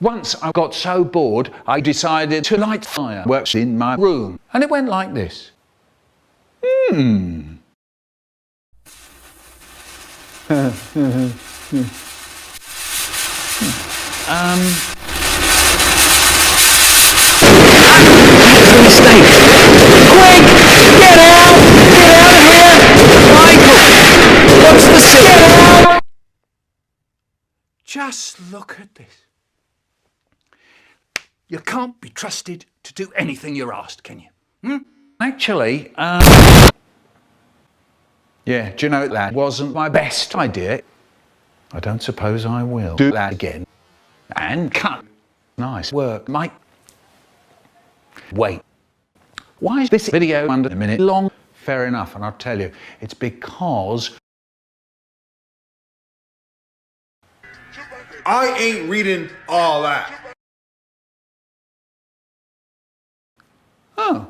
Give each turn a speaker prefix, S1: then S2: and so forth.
S1: Once I got so bored, I decided to light fireworks in my room. And it went like this. Mistake. Quick! Get out! Get out of here! Michael! What's the scare? Just look at this. You can't be trusted to do anything you're asked, can you? Actually, yeah, do you know that wasn't my best idea? I don't suppose I will do that again. And cut. Nice work, Mike. Wait. Why is this video under a minute long? Fair enough, and I'll tell you, it's because
S2: I ain't reading all that.
S1: oh.